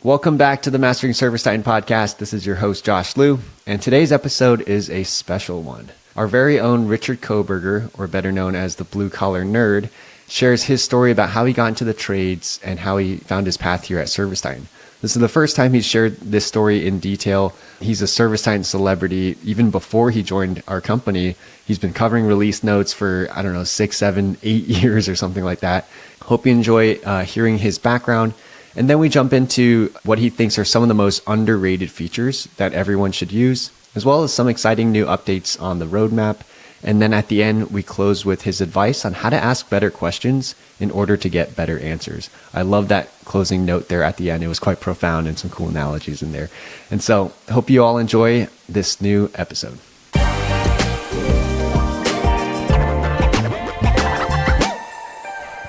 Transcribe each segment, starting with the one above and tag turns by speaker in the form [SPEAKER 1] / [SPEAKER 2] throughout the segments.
[SPEAKER 1] Welcome back to the Mastering ServiceTitan podcast. This is your host, Josh Liu, and today's episode is a special one. Our very own Richard Kohberger, or better known as the Blue Collar Nerd, shares his story about how he got into the trades and how he found his path here at ServiceTitan. This is the first time he's shared this story in detail. He's a ServiceTitan celebrity. Even before he joined our company, he's been covering release notes for, 6, 7, 8 years or something like that. Hope you enjoy hearing his background. And then we jump into what he thinks are some of the most underrated features that everyone should use, as well as some exciting new updates on the roadmap. And then at the end, we close with his advice on how to ask better questions in order to get better answers. I love that closing note there at the end. It was quite profound and some cool analogies in there. And so I hope you all enjoy this new episode.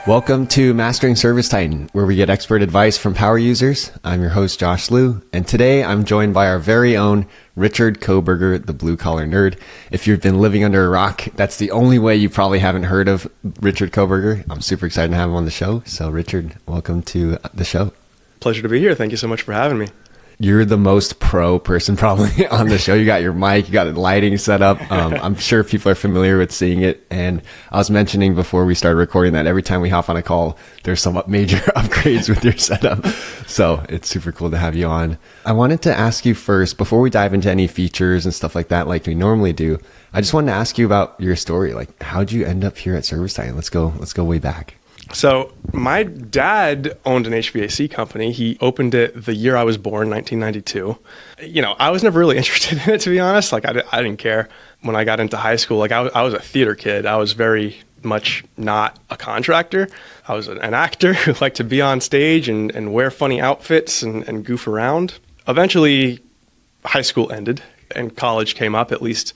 [SPEAKER 1] Welcome to Mastering ServiceTitan, where we get expert advice from power users. I'm your host, Josh Liu, and today I'm joined by our very own Richard Kohberger, the Blue Collar Nerd. If you've been living under a rock, that's the only way you probably haven't heard of Richard Kohberger. I'm super excited to have him on the show. So Richard, welcome to the show.
[SPEAKER 2] Pleasure to be here. Thank you so much for having me.
[SPEAKER 1] You're the most pro person probably on the show. You got your mic, you got the lighting set up. I'm sure people are familiar with seeing it. And I was mentioning before we started recording that every time we hop on a call, there's some major upgrades with your setup. So it's super cool to have you on. I wanted to ask you first, before we dive into any features and stuff like that, like we normally do, I just wanted to ask you about your story. Like, how'd you end up here at ServiceTitan? Let's go way back.
[SPEAKER 2] So my dad owned an HVAC company. He opened it the year I was born, 1992. I was never really interested in it, to be honest. Like, I didn't care. When I got into high school, like I was a theater kid. I was very much not a contractor. I was an actor who liked to be on stage and wear funny outfits and goof around. Eventually, high school ended and college came up. At least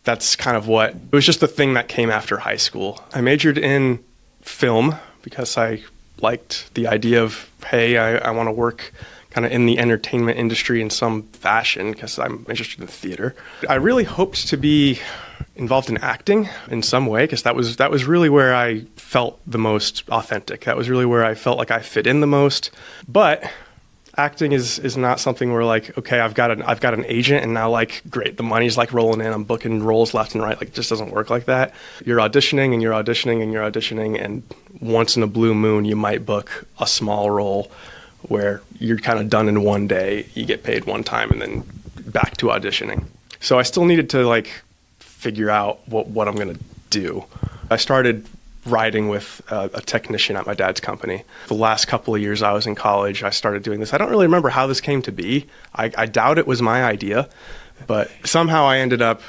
[SPEAKER 2] that's kind of it was just the thing that came after high school. I majored in film because I liked the idea of, hey, I want to work kind of in the entertainment industry in some fashion because I'm interested in theater. I really hoped to be involved in acting in some way because that was really where I felt the most authentic. That was really where I felt like I fit in the most. But acting is not something where like, okay, I've got an agent and now like, great, the money's like rolling in, I'm booking roles left and right. Like, it just doesn't work like that. You're auditioning and you're auditioning and you're auditioning, and once in a blue moon, you might book a small role where you're kind of done in one day, you get paid one time and then back to auditioning. So I still needed to like figure out what I'm going to do. I started riding with a technician at my dad's company. The last couple of years I was in college, I started doing this. I don't really remember how this came to be. I doubt it was my idea, but somehow I ended up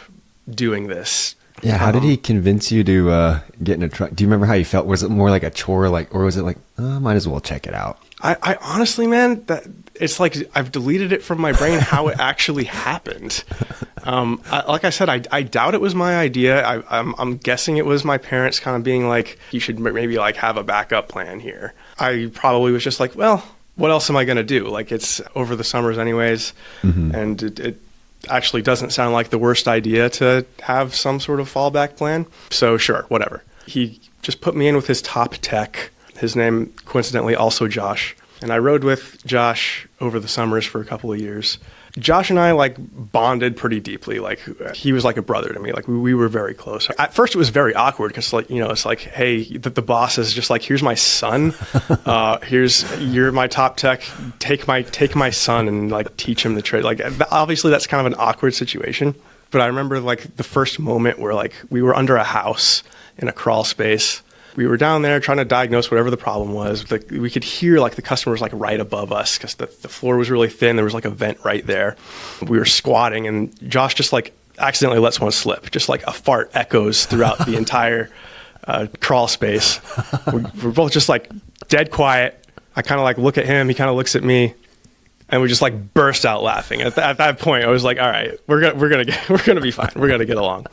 [SPEAKER 2] doing this.
[SPEAKER 1] Yeah, how did he convince you to get in a truck? Do you remember how you felt? Was it more like a chore, or was it like, might as well check it out?
[SPEAKER 2] I honestly, man, that it's like I've deleted it from my brain how it actually happened. Like I said, I doubt it was my idea. I'm guessing it was my parents kind of being like, you should maybe like have a backup plan here. I probably was just like, well, what else am I going to do? Like, it's over the summers anyways. Mm-hmm. And it actually doesn't sound like the worst idea to have some sort of fallback plan. So sure, whatever. He just put me in with his top tech. His name, coincidentally, also Josh. And I rode with Josh over the summers for a couple of years. Josh and I like bonded pretty deeply. Like, he was like a brother to me. Like, we were very close. At first it was very awkward because it's like, hey, the boss is just like, here's my son. You're my top tech. Take my son and like teach him the trade. Like, obviously that's kind of an awkward situation. But I remember like the first moment where like we were under a house in a crawl space. We were down there trying to diagnose whatever the problem was. Like, we could hear like the customers like right above us because the floor was really thin. There was like a vent right there. We were squatting and Josh just like accidentally lets one slip. Just like a fart echoes throughout the entire crawl space. We're both just like dead quiet. I kind of like look at him. He kind of looks at me. And we just like burst out laughing. At that point, I was like, all right, we're gonna be fine. We're gonna get along.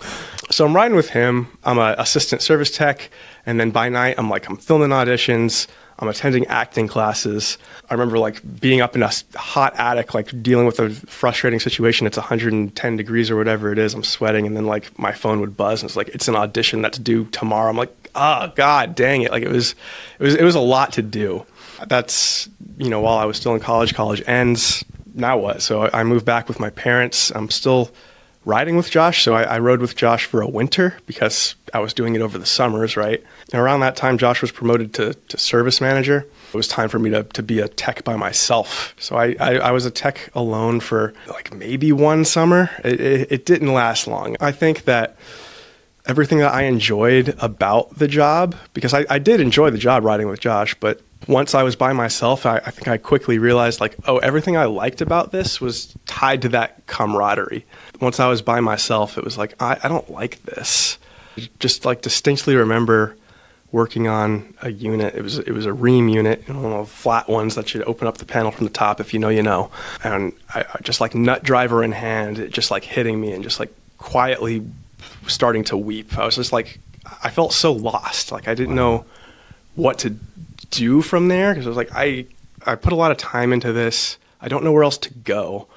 [SPEAKER 2] So I'm riding with him. I'm an assistant service tech. And then by night, I'm filming auditions. I'm attending acting classes. I remember like being up in a hot attic, like dealing with a frustrating situation. It's 110 degrees or whatever it is. I'm sweating. And then like my phone would buzz and it's like, it's an audition that's due tomorrow. I'm like, oh God, dang it. Like it was a lot to do. That's, while I was still in college. College ends. Now what? So I moved back with my parents. I'm still riding with Josh. So I rode with Josh for a winter because I was doing it over the summers, right? And around that time, Josh was promoted to service manager. It was time for me to be a tech by myself. So I was a tech alone for like maybe one summer. It didn't last long. I think that everything that I enjoyed about the job, because I did enjoy the job riding with Josh, but once I was by myself, I think I quickly realized everything I liked about this was tied to that camaraderie. Once I was by myself, it was like, I don't like this. Just like distinctly remember working on a unit. It was a ream unit, one of the flat ones that you'd open up the panel from the top if you know, you know. And I just like nut driver in hand, it just like hitting me and just like quietly starting to weep. I was just like, I felt so lost. Like I didn't know what to do from there, because I was like, I put a lot of time into this. I don't know where else to go,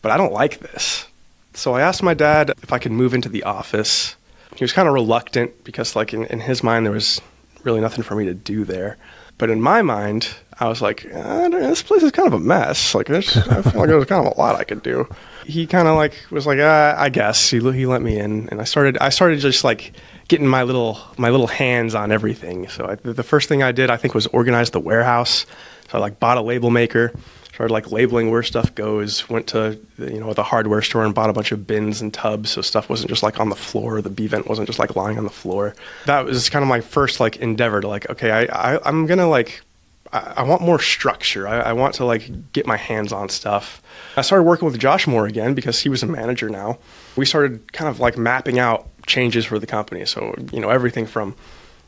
[SPEAKER 2] but I don't like this. So I asked my dad if I could move into the office. He was kind of reluctant because like in his mind, there was really nothing for me to do there. But in my mind, I was like, this place is kind of a mess. Like I feel like there's kind of a lot I could do. He kind of like was like, I guess. He let me in, and I started just like getting my little hands on everything. So the first thing I did, I think, was organize the warehouse. So I like bought a label maker, started like labeling where stuff goes. Went to the hardware store and bought a bunch of bins and tubs, so stuff wasn't just like on the floor. The B-vent wasn't just like lying on the floor. That was kind of my first like endeavor to like, okay, I'm gonna like, I want more structure. I want to like get my hands on stuff. I started working with Josh more again because he was a manager now. We started kind of like mapping out changes for the company. So, everything from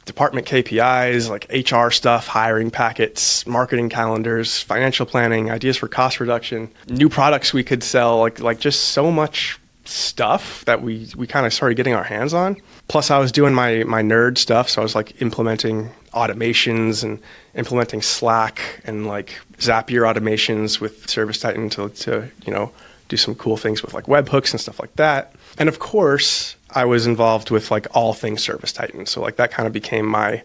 [SPEAKER 2] department KPIs, like HR stuff, hiring packets, marketing calendars, financial planning, ideas for cost reduction, new products we could sell, like just so much stuff that we kind of started getting our hands on. Plus I was doing my nerd stuff. So I was like implementing automations and implementing Slack and like Zapier automations with ServiceTitan to do some cool things with like webhooks and stuff like that. And of course, I was involved with like all things ServiceTitan. So like that kind of became my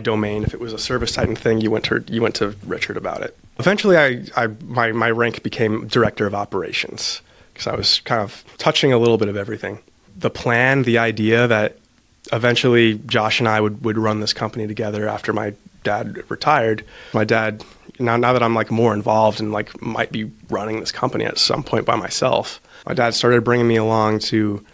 [SPEAKER 2] domain. If it was a ServiceTitan thing, you went to Richard about it. Eventually, my rank became director of operations because I was kind of touching a little bit of everything. The plan, the idea that eventually Josh and I would run this company together after my dad retired. My dad, now that I'm like more involved and like might be running this company at some point by myself, my dad started bringing me along to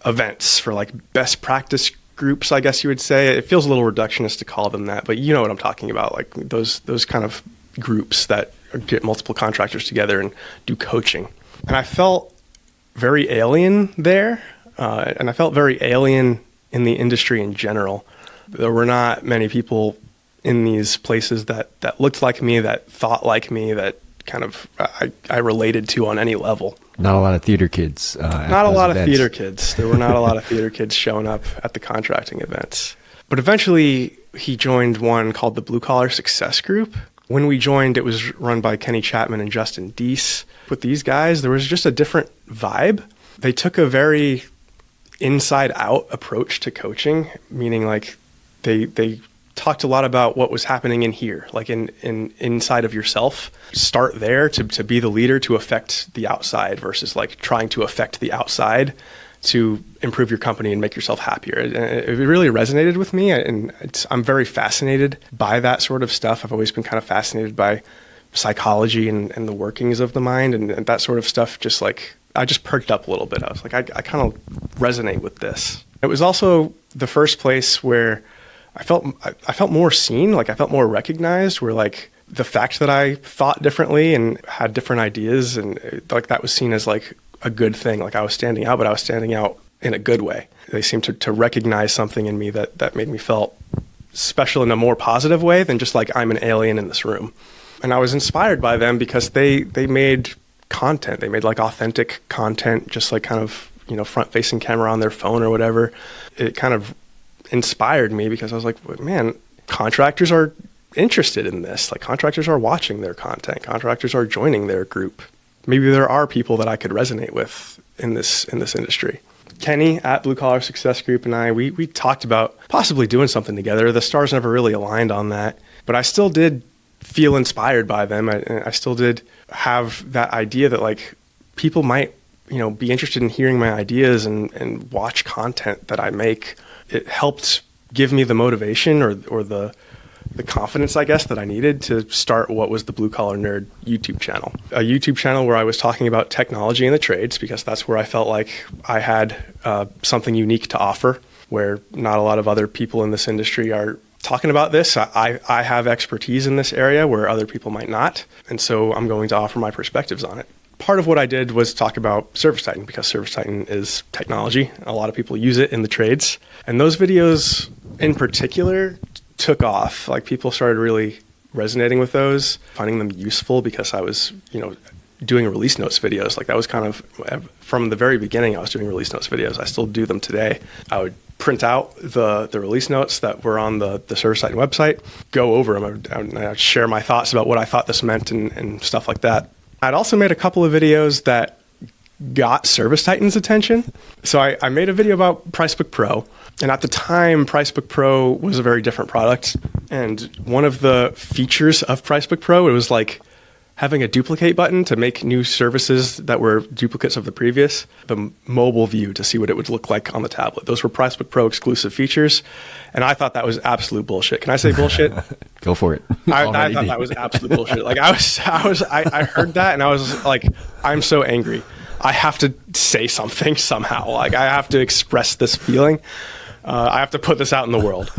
[SPEAKER 2] events for like best practice groups, I guess you would say. It feels a little reductionist to call them that, but you know what I'm talking about, like those kind of groups that get multiple contractors together and do coaching. And I felt very alien there, and I felt very alien in the industry in general. There were not many people in these places that looked like me, that thought like me, that kind of I related to on any level.
[SPEAKER 1] Not a lot of theater kids.
[SPEAKER 2] Not a lot of theater kids. There were not a lot of theater kids showing up at the contracting events. But eventually, he joined one called the Blue Collar Success Group. When we joined, it was run by Kenny Chapman and Justin Deese. With these guys, there was just a different vibe. They took a very inside-out approach to coaching, meaning like they talked a lot about what was happening in here, like in inside of yourself. Start there to be the leader, to affect the outside versus like trying to affect the outside to improve your company and make yourself happier. It really resonated with me, and I'm very fascinated by that sort of stuff. I've always been kind of fascinated by psychology and the workings of the mind, and that sort of stuff. Just like I just perked up a little bit. I was like, I kind of resonate with this. It was also the first place where I felt more seen, like I felt more recognized, where like the fact that I thought differently and had different ideas, and like that was seen as like a good thing. Like I was standing out, but I was standing out in a good way. They seemed to recognize something in me that made me felt special in a more positive way than just like I'm an alien in this room. And I was inspired by them because they made content. They made like authentic content, just like kind of, front-facing camera on their phone or whatever. It kind of inspired me because I was like, man, contractors are interested in this. Like contractors are watching their content. Contractors are joining their group. Maybe there are people that I could resonate with in this industry. Kenny at Blue Collar Success Group and I, we talked about possibly doing something together. The stars never really aligned on that, but I still did feel inspired by them. I still did have that idea that like people might, be interested in hearing my ideas and watch content that I make. It helped give me the motivation or the confidence, I guess, that I needed to start what was the Blue Collar Nerd YouTube channel. A YouTube channel where I was talking about technology and the trades, because that's where I felt like I had something unique to offer, where not a lot of other people in this industry are talking about this. I have expertise in this area where other people might not, and so I'm going to offer my perspectives on it. Part of what I did was talk about ServiceTitan, because ServiceTitan is technology. A lot of people use it in the trades. And those videos in particular took off. Like, people started really resonating with those, finding them useful, because I was, doing release notes videos. Like, that was kind of, from the very beginning, I was doing release notes videos. I still do them today. I would print out the release notes that were on the ServiceTitan website, go over them. I would share my thoughts about what I thought this meant and stuff like that. I'd also made a couple of videos that got ServiceTitan's attention. So I made a video about Pricebook Pro. And at the time, Pricebook Pro was a very different product. And one of the features of Pricebook Pro, it was like having a duplicate button to make new services that were duplicates of the previous, the mobile view to see what it would look like on the tablet. Those were Pricebook Pro exclusive features. And I thought that was absolute bullshit. Can I say bullshit?
[SPEAKER 1] Go for it.
[SPEAKER 2] I thought that was absolute bullshit. Like, I heard that and I was like, I'm so angry. I have to say something somehow. Like, I have to express this feeling. I have to put this out in the world.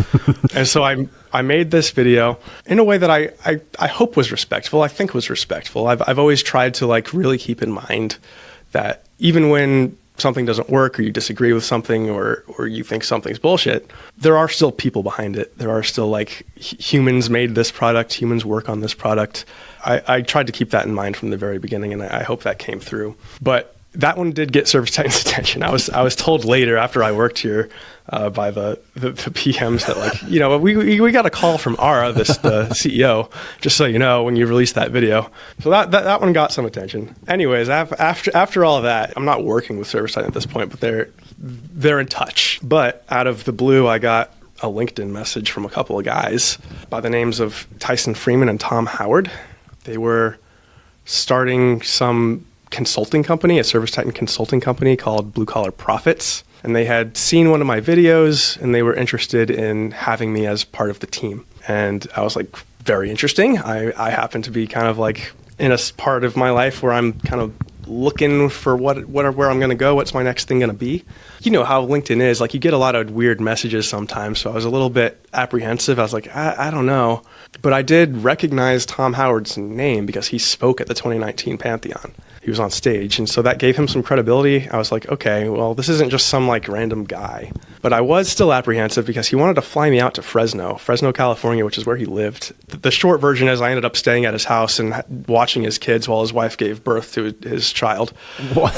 [SPEAKER 2] And so I made this video in a way that I hope was respectful. I think was respectful. I've always tried to like really keep in mind that even when something doesn't work, or you disagree with something, or you think something's bullshit, there are still people behind it. There are still like humans made this product, humans work on this product. I tried to keep that in mind from the very beginning, and I hope that came through. But that one did get ServiceTitan's attention. I was told later, after I worked here, by the PMs that, like, we got a call from Ara, the CEO, just so you know, when you released that video. So that one got some attention. Anyways, after all of that, I'm not working with ServiceTitan at this point, but they're in touch. But out of the blue, I got a LinkedIn message from a couple of guys by the names of Tyson Freeman and Tom Howard. They were starting some consulting company, a ServiceTitan consulting company called Blue Collar Profits. And they had seen one of my videos and they were interested in having me as part of the team. And I was like, very interesting. I happen to be kind of like in a part of my life where I'm kind of looking for where I'm going to go. What's my next thing going to be? You know how LinkedIn is, like, you get a lot of weird messages sometimes. So I was a little bit apprehensive. I was like, I don't know. But I did recognize Tom Howard's name because he spoke at the 2019 Pantheon. He was on stage. And so that gave him some credibility. I was like, okay, well, this isn't just some like random guy. But I was still apprehensive because he wanted to fly me out to Fresno, California, which is where he lived. The short version is I ended up staying at his house and watching his kids while his wife gave birth to his child.
[SPEAKER 1] What?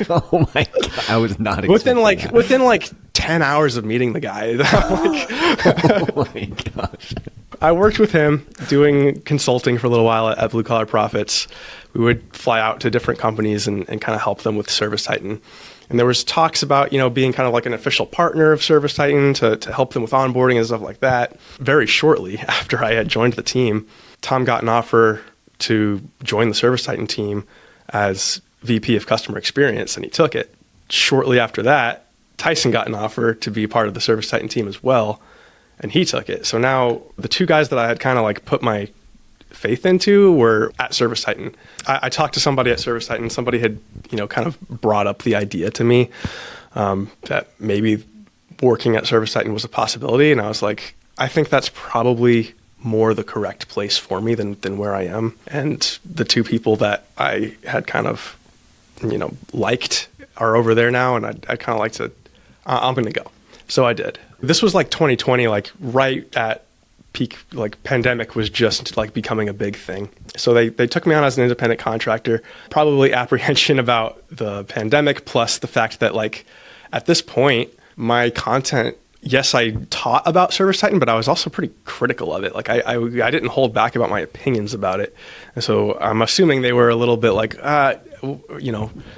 [SPEAKER 1] Oh my God. I was not expecting
[SPEAKER 2] within like 10 hours of meeting the guy.
[SPEAKER 1] Oh my gosh.
[SPEAKER 2] I worked with him doing consulting for a little while at Blue Collar Profits. We would fly out to different companies and kind of help them with ServiceTitan. And there was talks about, being kind of like an official partner of ServiceTitan to help them with onboarding and stuff like that. Very shortly after I had joined the team, Tom got an offer to join the ServiceTitan team as VP of Customer Experience, and he took it. Shortly after that, Tyson got an offer to be part of the ServiceTitan team as well, and he took it. So now the two guys that I had kind of like put my faith into were at ServiceTitan. I talked to somebody at ServiceTitan. Somebody had, kind of brought up the idea to me that maybe working at ServiceTitan was a possibility. And I was like, I think that's probably more the correct place for me than where I am. And the two people that I had kind of, liked are over there now. And I kind of like to, I'm going to go. So I did. This was like 2020, like right at peak, like pandemic was just like becoming a big thing. So they took me on as an independent contractor, probably apprehension about the pandemic, plus the fact that like at this point, my content, yes, I taught about ServiceTitan, but I was also pretty critical of it. Like I didn't hold back about my opinions about it. And so I'm assuming they were a little bit like,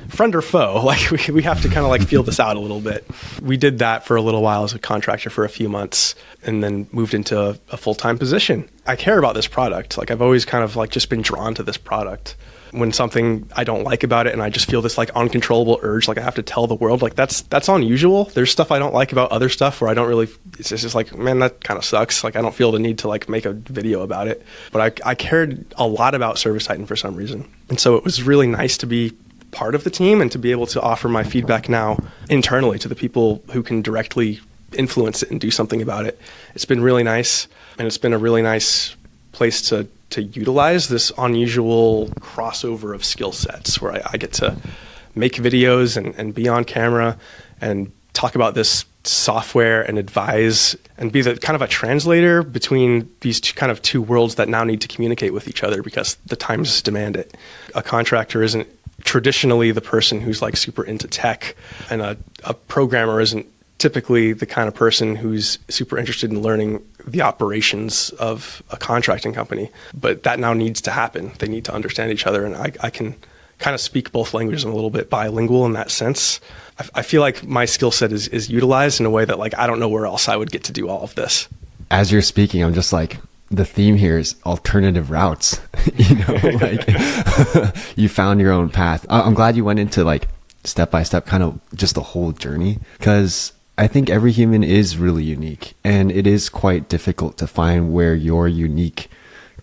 [SPEAKER 2] friend or foe, like we have to kind of like feel this out a little bit. We did that for a little while as a contractor for a few months and then moved into a full-time position. I care about this product. Like I've always kind of like just been drawn to this product. When something I don't like about it and I just feel this like uncontrollable urge, like I have to tell the world, like that's unusual. There's stuff I don't like about other stuff where I don't really, it's just like, man, that kind of sucks. Like I don't feel the need to like make a video about it. But I cared a lot about ServiceTitan for some reason. And so it was really nice to be part of the team and to be able to offer my feedback now internally to the people who can directly influence it and do something about it. It's been really nice, and it's been a really nice place to utilize this unusual crossover of skill sets where I get to make videos and be on camera and talk about this software and advise and be the kind of a translator between these two worlds that now need to communicate with each other because the times demand it. A contractor isn't traditionally the person who's like super into tech, and a programmer isn't typically the kind of person who's super interested in learning the operations of a contracting company. But that now needs to happen. They need to understand each other. And I can kind of speak both languages. I'm a little bit bilingual in that sense. I feel like my skill set is utilized in a way that like, I don't know where else I would get to do all of this.
[SPEAKER 1] As you're speaking, I'm just like, the theme here is alternative routes. Like you found your own path. I'm glad you went into like step by step, kind of just the whole journey, because I think every human is really unique, and it is quite difficult to find where your unique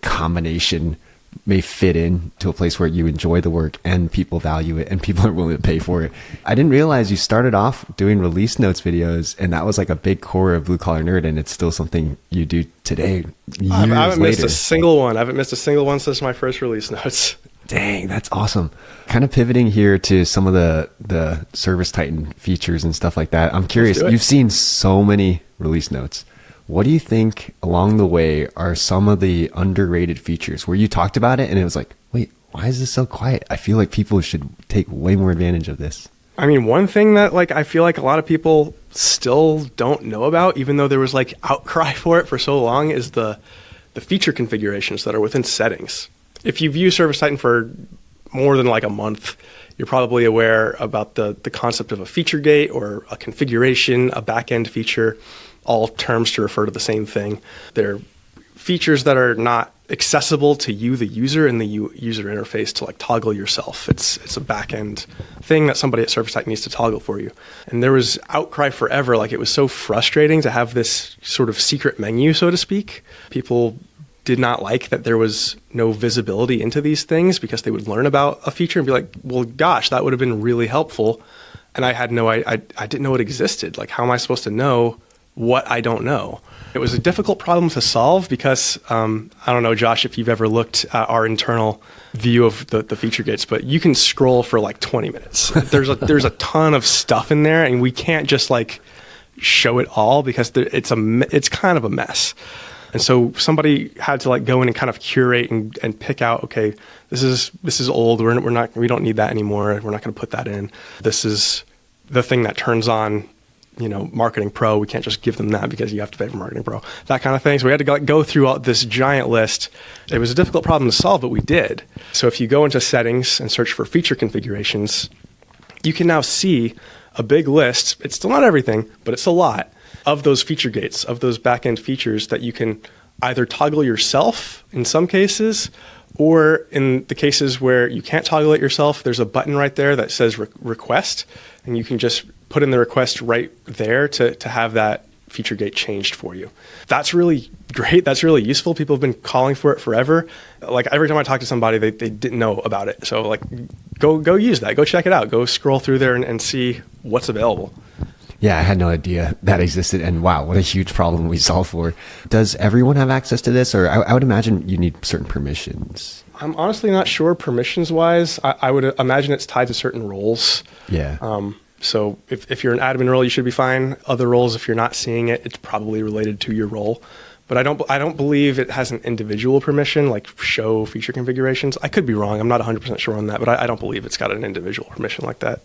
[SPEAKER 1] combination may fit in to a place where you enjoy the work and people value it and people are willing to pay for it. I didn't realize you started off doing release notes videos, and that was like a big core of Blue Collar Nerd, and it's still something you do today.
[SPEAKER 2] I haven't missed a single one. I haven't missed a single one since my first release notes.
[SPEAKER 1] Dang, that's awesome. Kind of pivoting here to some of the ServiceTitan features and stuff like that. I'm curious, you've seen so many release notes. What do you think along the way are some of the underrated features where you talked about it and it was like, wait, why is this so quiet? I feel like people should take way more advantage of this.
[SPEAKER 2] I mean, one thing that like I feel like a lot of people still don't know about, even though there was like outcry for it for so long, is the feature configurations that are within settings. If you've used ServiceTitan for more than like a month, you're probably aware about the concept of a feature gate or a configuration, a back-end feature, all terms to refer to the same thing. They're features that are not accessible to you, the user, in the user interface to like toggle yourself. It's a back-end thing that somebody at ServiceTitan needs to toggle for you. And there was outcry forever. Like it was so frustrating to have this sort of secret menu, so to speak. People did not like that there was no visibility into these things because they would learn about a feature and be like, well, gosh, that would have been really helpful. And I had I didn't know it existed. Like, how am I supposed to know what I don't know? It was a difficult problem to solve because, I don't know, Josh, if you've ever looked at our internal view of the feature gates, but you can scroll for like 20 minutes. There's a ton of stuff in there, and we can't just like show it all because it's kind of a mess. And so somebody had to like go in and kind of curate and pick out, okay, this is old. We don't need that anymore. We're not going to put that in. This is the thing that turns on, Marketing Pro. We can't just give them that because you have to pay for Marketing Pro, that kind of thing. So we had to go through all this giant list. It was a difficult problem to solve, but we did. So if you go into settings and search for feature configurations, you can now see a big list. It's still not everything, but it's a lot of those feature gates, of those back-end features that you can either toggle yourself in some cases, or in the cases where you can't toggle it yourself, there's a button right there that says request, and you can just put in the request right there to have that feature gate changed for you. That's really great. That's really useful. People have been calling for it forever. Like every time I talk to somebody, they didn't know about it. So like go use that. Go check it out. Go scroll through there and see what's available.
[SPEAKER 1] Yeah, I had no idea that existed, and wow, what a huge problem we solve for. Does everyone have access to this, or I would imagine you need certain permissions?
[SPEAKER 2] I'm honestly not sure permissions-wise. I would imagine it's tied to certain roles.
[SPEAKER 1] Yeah.
[SPEAKER 2] So if you're an admin role, you should be fine. Other roles, if you're not seeing it, it's probably related to your role. But I don't believe it has an individual permission, like show feature configurations. I could be wrong. I'm not 100% sure on that, but I don't believe it's got an individual permission like that.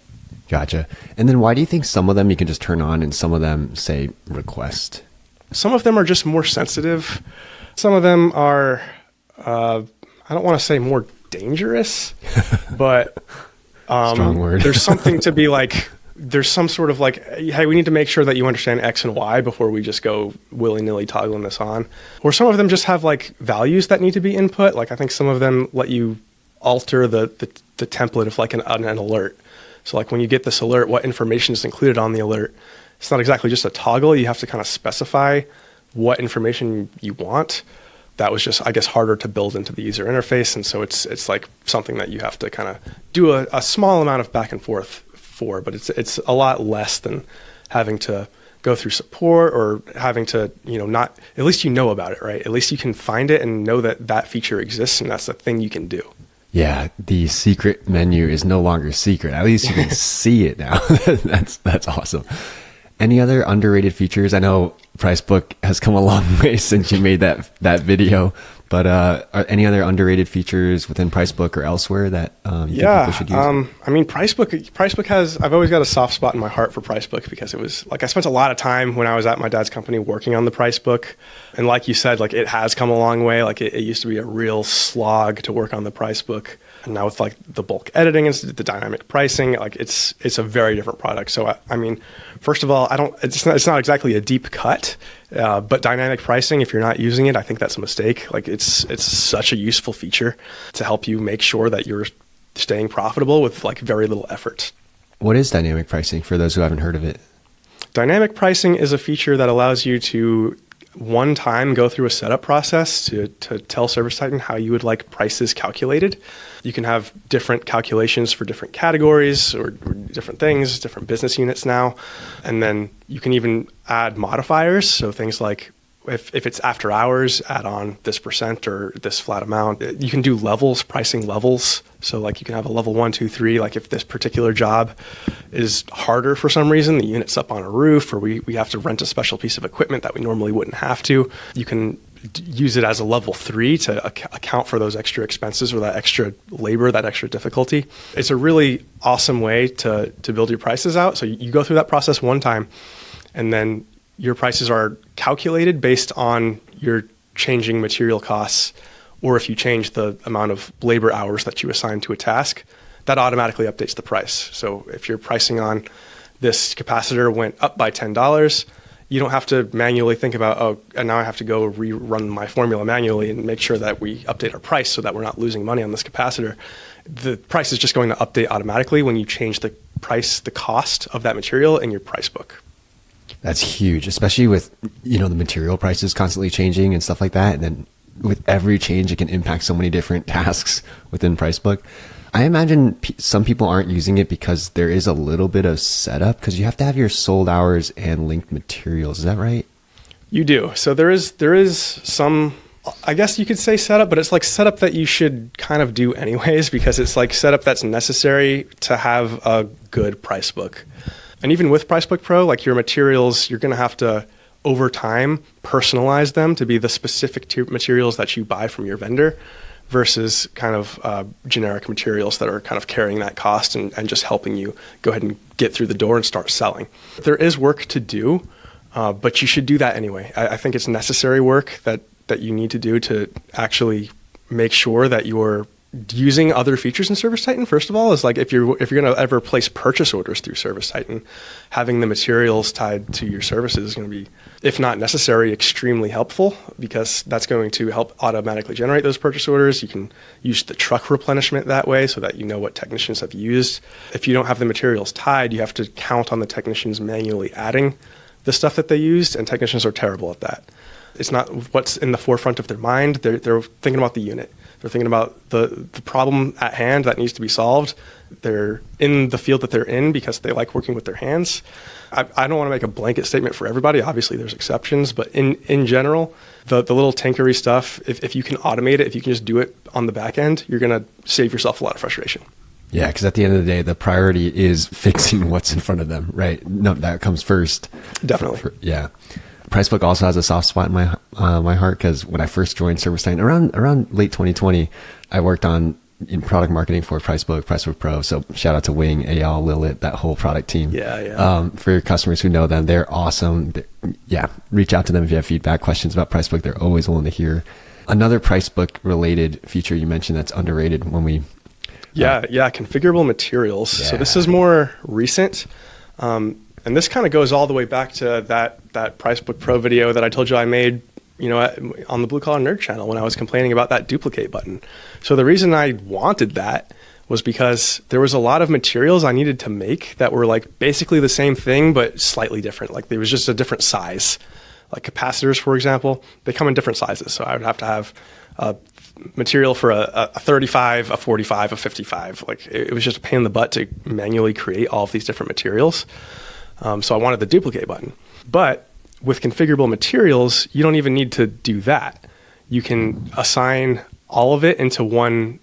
[SPEAKER 1] Gotcha. And then why do you think some of them you can just turn on and some of them say request?
[SPEAKER 2] Some of them are just more sensitive. Some of them are, I don't want to say more dangerous, but
[SPEAKER 1] strong word.
[SPEAKER 2] There's something to be like there's some sort of like, hey, we need to make sure that you understand X and Y before we just go willy-nilly toggling this on. Or some of them just have like values that need to be input. Like I think some of them let you alter the template of like an alert. So like when you get this alert, what information is included on the alert? It's not exactly just a toggle. You have to kind of specify what information you want. That was just, I guess, harder to build into the user interface. And so it's like something that you have to kind of do a small amount of back and forth for, but it's a lot less than having to go through support or having to, not, at least you know about it, right? At least you can find it and know that that feature exists and that's the thing you can do.
[SPEAKER 1] Yeah, the secret menu is no longer secret. At least you can see it now. That's awesome. Any other underrated features? I know Pricebook has come a long way since you made that video, but are any other underrated features within Pricebook or elsewhere that you think people should use?
[SPEAKER 2] I mean, Pricebook has, I've always got a soft spot in my heart for Pricebook because it was like I spent a lot of time when I was at my dad's company working on the Pricebook. And like you said, like it has come a long way. Like it used to be a real slog to work on the Pricebook. And now with like the bulk editing and the dynamic pricing, like it's a very different product. So I mean, first of all, it's not exactly a deep cut, but dynamic pricing, if you're not using it, I think that's a mistake. Like it's such a useful feature to help you make sure that you're staying profitable with like very little effort.
[SPEAKER 1] What is dynamic pricing for those who haven't heard of it?
[SPEAKER 2] Dynamic pricing is a feature that allows you to one time go through a setup process to tell ServiceTitan how you would like prices calculated. You can have different calculations for different categories or different things, different business units now. And then you can even add modifiers. So things like if it's after hours, add on this percent or this flat amount. You can do levels, pricing levels. So like you can have a level 1, 2, 3, like if this particular job is harder for some reason, the unit's up on a roof, or we have to rent a special piece of equipment that we normally wouldn't have to. You can use it as a level 3 to account for those extra expenses or that extra labor, that extra difficulty. It's a really awesome way to build your prices out. So you go through that process one time, and then your prices are calculated based on your changing material costs, or if you change the amount of labor hours that you assign to a task, that automatically updates the price. So if your pricing on this capacitor went up by $10, you don't have to manually think about, and now I have to go rerun my formula manually and make sure that we update our price so that we're not losing money on this capacitor. The price is just going to update automatically when you change the price, the cost of that material in your price book.
[SPEAKER 1] That's huge, especially with, the material prices constantly changing and stuff like that. And then with every change, it can impact so many different tasks within Pricebook. I imagine some people aren't using it because there is a little bit of setup, because you have to have your sold hours and linked materials. Is that right?
[SPEAKER 2] You do. So there is some, I guess you could say setup, but it's like setup that you should kind of do anyways, because it's like setup that's necessary to have a good Pricebook. And even with Pricebook Pro, like your materials, you're going to have to, over time, personalize them to be the specific materials that you buy from your vendor versus kind of generic materials that are kind of carrying that cost and just helping you go ahead and get through the door and start selling. There is work to do, but you should do that anyway. I think it's necessary work that you need to do to actually make sure that you're using other features in ServiceTitan. First of all, is like if you're going to ever place purchase orders through ServiceTitan, having the materials tied to your services is going to be, if not necessary, extremely helpful, because that's going to help automatically generate those purchase orders. You can use the truck replenishment that way so that you know what technicians have used. If you don't have the materials tied, you have to count on the technicians manually adding the stuff that they used, and technicians are terrible at that. It's not what's in the forefront of their mind. They're thinking about the unit. They're thinking about the problem at hand that needs to be solved. They're in the field that they're in because they like working with their hands. I don't want to make a blanket statement for everybody. Obviously, there's exceptions. But in general, the little tinkery stuff, if you can automate it, if you can just do it on the back end, you're going to save yourself a lot of frustration.
[SPEAKER 1] Yeah, because at the end of the day, the priority is fixing what's in front of them, right? No, that comes first.
[SPEAKER 2] Definitely.
[SPEAKER 1] Yeah. Pricebook also has a soft spot in my heart, because when I first joined ServiceTitan around late 2020, I worked in product marketing for Pricebook Pro. So shout out to Wing, Ayal, Lilith, that whole product team.
[SPEAKER 2] Yeah.
[SPEAKER 1] For your customers who know them, they're awesome. Reach out to them if you have feedback, questions about Pricebook. They're always willing to hear. Another Pricebook related feature you mentioned that's underrated when we...
[SPEAKER 2] configurable materials.
[SPEAKER 1] Yeah.
[SPEAKER 2] So this is more recent. And this kind of goes all the way back to that Pricebook Pro video that I told you I made, on the Blue Collar Nerd channel when I was complaining about that duplicate button. So the reason I wanted that was because there was a lot of materials I needed to make that were like basically the same thing, but slightly different. Like there was just a different size. Like capacitors, for example, they come in different sizes. So I would have to have a material for a 35, a 45, a 55. Like it was just a pain in the butt to manually create all of these different materials. So I wanted the duplicate button. But with configurable materials, you don't even need to do that. You can assign all of it into one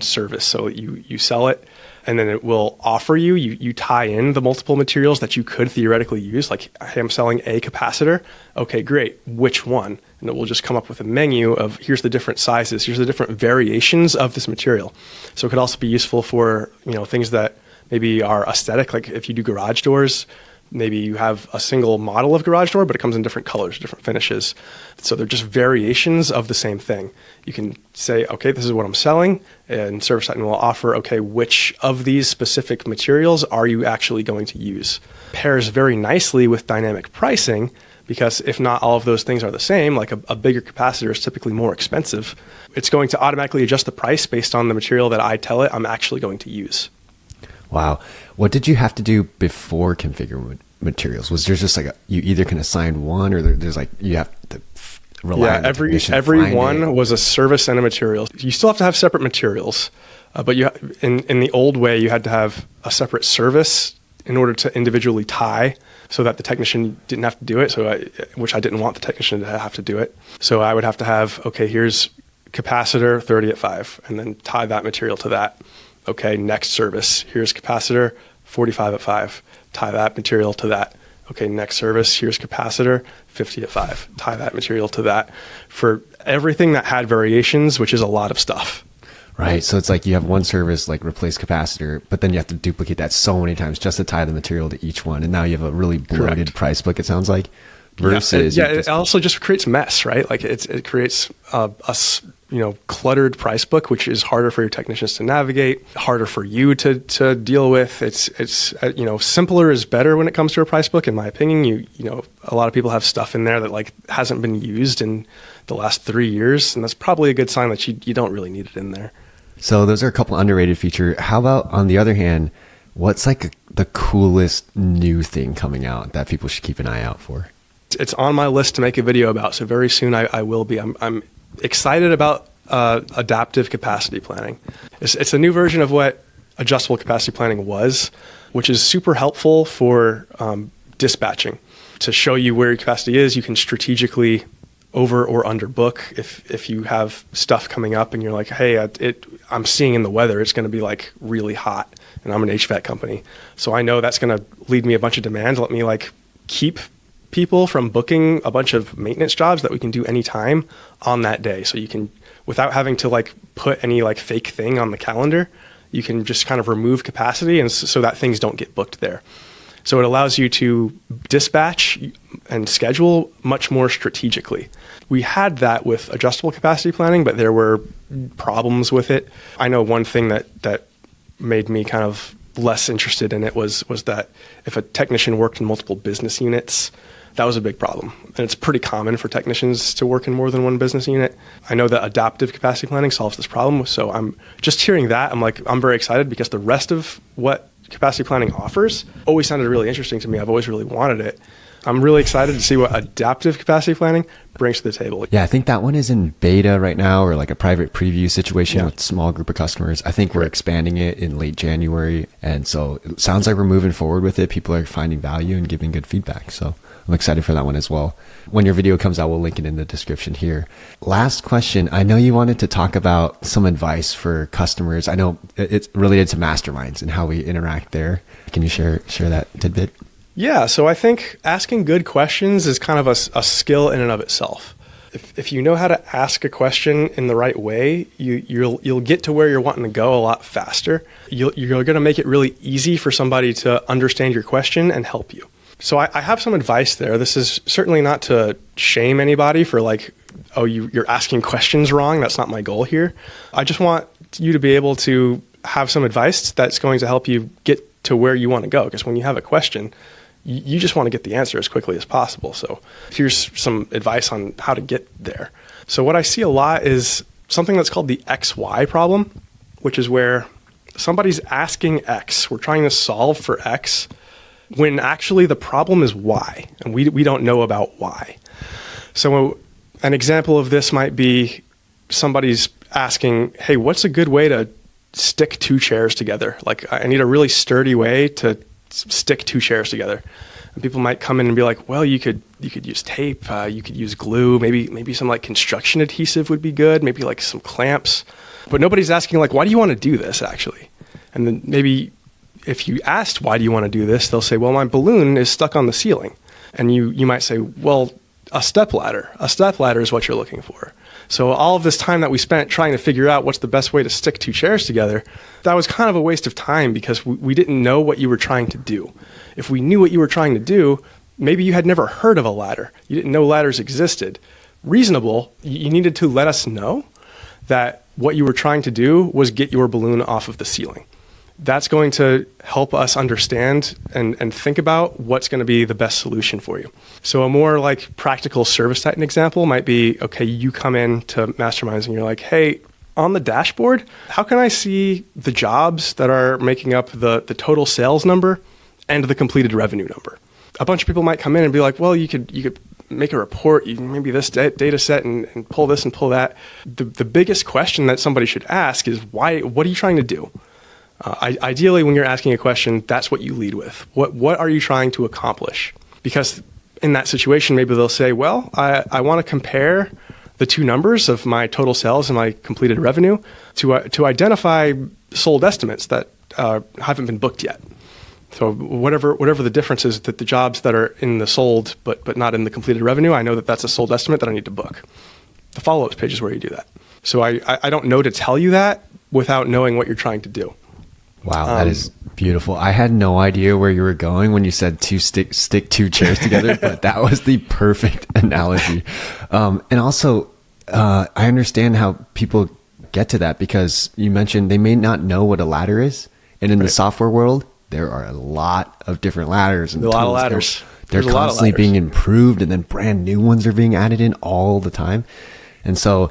[SPEAKER 2] service. So you sell it, and then it will offer you tie in the multiple materials that you could theoretically use. Like, hey, I'm selling a capacitor. Okay, great. Which one? And it will just come up with a menu of here's the different sizes, here's the different variations of this material. So it could also be useful for, things that maybe are aesthetic. Like if you do garage doors, maybe you have a single model of garage door, but it comes in different colors, different finishes. So they're just variations of the same thing. You can say, okay, this is what I'm selling, and ServiceTitan will offer, okay, which of these specific materials are you actually going to use? Pairs very nicely with dynamic pricing, because if not all of those things are the same, like a bigger capacitor is typically more expensive, it's going to automatically adjust the price based on the material that I tell it I'm actually going to use.
[SPEAKER 1] Wow. What did you have to do before configure materials? Was there just like you either can assign one, or there's like you have to rely on the technician to
[SPEAKER 2] every
[SPEAKER 1] find
[SPEAKER 2] one
[SPEAKER 1] it?
[SPEAKER 2] was a service and a material. You still have to have separate materials, but you in the old way you had to have a separate service in order to individually tie, so that the technician didn't have to do it. Which I didn't want the technician to have to do it. So I would have to have, okay, here's capacitor 30 at 5, and then tie that material to that. Okay, next service, here's capacitor 45 at 5, tie that material to that. Okay, next service, here's capacitor 50 at 5, tie that material to that. For everything that had variations, which is a lot of stuff.
[SPEAKER 1] Right. So it's like you have one service, like replace capacitor, but then you have to duplicate that so many times just to tie the material to each one. And now you have a really bloated price book, it sounds like. Versus
[SPEAKER 2] it also just creates mess, right? Like it creates a cluttered price book, which is harder for your technicians to navigate, harder for you to deal with. It's simpler is better when it comes to a price book, in my opinion. A lot of people have stuff in there that like hasn't been used in the last 3 years, and that's probably a good sign that you don't really need it in there.
[SPEAKER 1] So those are a couple underrated features. How about, on the other hand, what's like the coolest new thing coming out that people should keep an eye out for?
[SPEAKER 2] It's on my list to make a video about, so very soon I will be. I'm excited about adaptive capacity planning. It's a new version of what adjustable capacity planning was, which is super helpful for dispatching. To show you where your capacity is, you can strategically over or under book. If you have stuff coming up and you're like, hey, I'm seeing in the weather it's going to be like really hot, and I'm an HVAC company, so I know that's going to lead me a bunch of demand. Let me like keep people from booking a bunch of maintenance jobs that we can do anytime on that day. So you can, without having to like put any like fake thing on the calendar, you can just kind of remove capacity, and so that things don't get booked there. So it allows you to dispatch and schedule much more strategically. We had that with adjustable capacity planning, but there were problems with it. I know one thing that made me kind of less interested in it was that if a technician worked in multiple business units, that was a big problem. And it's pretty common for technicians to work in more than one business unit. I know that adaptive capacity planning solves this problem. So I'm just hearing that, I'm very excited, because the rest of what capacity planning offers always sounded really interesting to me. I've always really wanted it. I'm really excited to see what adaptive capacity planning brings to the table.
[SPEAKER 1] Yeah, I think that one is in beta right now, or like a private preview situation with a small group of customers. I think we're expanding it in late January. And so it sounds like we're moving forward with it. People are finding value and giving good feedback. So I'm excited for that one as well. When your video comes out, we'll link it in the description here. Last question. I know you wanted to talk about some advice for customers. I know it's related to masterminds and how we interact there. Can you share that tidbit?
[SPEAKER 2] Yeah, so I think asking good questions is kind of a skill in and of itself. If you know how to ask a question in the right way, you'll get to where you're wanting to go a lot faster. You're going to make it really easy for somebody to understand your question and help you. So I have some advice there. This is certainly not to shame anybody for like, oh, you're asking questions wrong. That's not my goal here. I just want you to be able to have some advice that's going to help you get to where you want to go. Because when you have a question, you just want to get the answer as quickly as possible. So here's some advice on how to get there. So what I see a lot is something that's called the XY problem, which is where somebody's asking X. We're trying to solve for X when actually the problem is Y, and we don't know about Y. So an example of this might be somebody's asking, hey, what's a good way to stick two chairs together? Like, I need a really sturdy way to stick two chairs together. And people might come in and be like, well, you could use tape, you could use glue, maybe some like construction adhesive would be good, maybe like some clamps. But nobody's asking like, why do you want to do this actually? And then maybe if you asked, why do you want to do this? They'll say, well, my balloon is stuck on the ceiling. And you might say, well, a step ladder is what you're looking for. So all of this time that we spent trying to figure out what's the best way to stick two chairs together, that was kind of a waste of time because we didn't know what you were trying to do. If we knew what you were trying to do, maybe you had never heard of a ladder. You didn't know ladders existed. Reasonable, you needed to let us know that what you were trying to do was get your balloon off of the ceiling. That's going to help us understand and think about what's going to be the best solution for you. So a more like practical ServiceTitan example might be, okay, you come in to Masterminds and you're like, hey, on the dashboard, how can I see the jobs that are making up the total sales number and the completed revenue number? A bunch of people might come in and be like, well, you could make a report, maybe this data set and pull this and pull that. The biggest question that somebody should ask is, why? What are you trying to do? Ideally, when you're asking a question, that's what you lead with. What are you trying to accomplish? Because in that situation, maybe they'll say, well, I want to compare the two numbers of my total sales and my completed revenue to identify sold estimates that haven't been booked yet. So whatever the difference is, that the jobs that are in the sold but not in the completed revenue, I know that that's a sold estimate that I need to book. The follow-ups page is where you do that. So I don't know to tell you that without knowing what you're trying to do.
[SPEAKER 1] Wow, that is beautiful. I had no idea where you were going when you said stick two chairs together, but that was the perfect analogy. And also, I understand how people get to that because you mentioned they may not know what a ladder is. And in the software world, there are a lot of different ladders. And
[SPEAKER 2] a lot of ladders.
[SPEAKER 1] They're constantly being improved, and then brand new ones are being added in all the time. And so,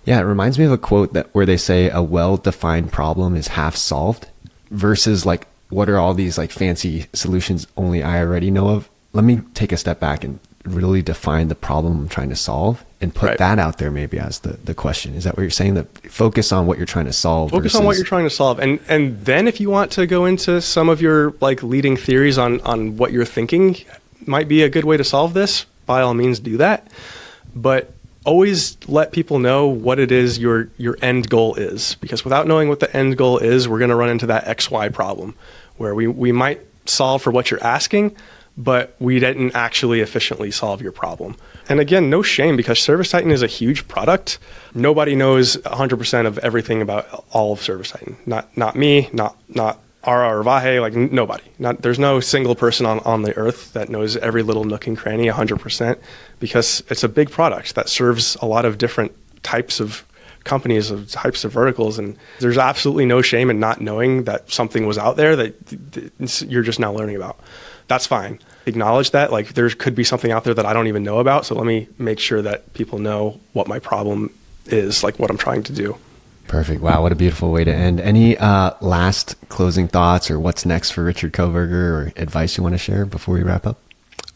[SPEAKER 1] yeah, it reminds me of a quote where they say a well-defined problem is half solved. Versus like, what are all these like fancy solutions only I already know of? Let me take a step back and really define the problem I'm trying to solve and put that out there maybe as the question. Is that what you're saying? That focus on what you're trying to solve.
[SPEAKER 2] Focus on what you're trying to solve. And then if you want to go into some of your like leading theories on what you're thinking might be a good way to solve this, by all means do that. But always let people know what it is your end goal is, because without knowing what the end goal is, we're going to run into that XY problem where we might solve for what you're asking, but we didn't actually efficiently solve your problem. And again, no shame, because ServiceTitan is a huge product. Nobody knows 100% of everything about all of ServiceTitan. Not me, not Ara or Vahe, like nobody. There's no single person on the earth that knows every little nook and cranny 100%, because it's a big product that serves a lot of different types of companies, of types of verticals. And there's absolutely no shame in not knowing that something was out there that you're just now learning about. That's fine. Acknowledge that, like, there could be something out there that I don't even know about. So let me make sure that people know what my problem is, like what I'm trying to do.
[SPEAKER 1] Perfect. Wow, what a beautiful way to end. Any last closing thoughts or what's next for Richard Kohberger, or advice you want to share before we wrap up?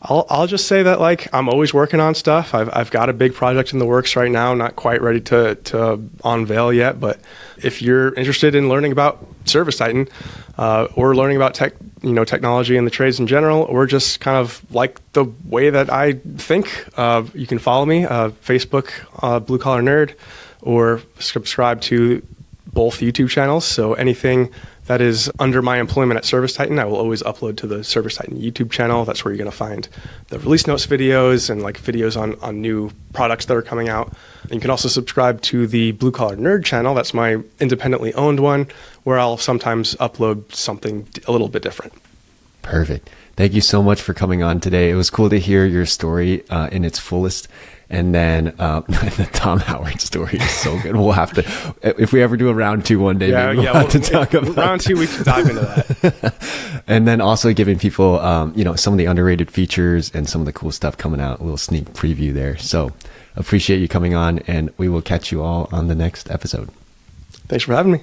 [SPEAKER 2] I'll just say that, like, I'm always working on stuff. I've got a big project in the works right now, not quite ready to unveil yet. But if you're interested in learning about ServiceTitan or learning about technology and the trades in general, or just kind of like the way that I think, you can follow me, Facebook, Blue Collar Nerd, or subscribe to both YouTube channels. So anything that is under my employment at ServiceTitan, I will always upload to the ServiceTitan YouTube channel. That's where you're going to find the release notes videos and like videos on new products that are coming out. And you can also subscribe to the Blue Collar Nerd channel. That's my independently owned one, where I'll sometimes upload something a little bit different.
[SPEAKER 1] Perfect. Thank you so much for coming on today. It was cool to hear your story in its fullest. And then the Tom Howard story is so good. We'll have to, if we ever do a round 2 one day, maybe we'll have to talk about
[SPEAKER 2] round 2. We can dive into that.
[SPEAKER 1] And then also giving people, some of the underrated features and some of the cool stuff coming out. A little sneak preview there. So appreciate you coming on, and we will catch you all on the next episode.
[SPEAKER 2] Thanks for having me.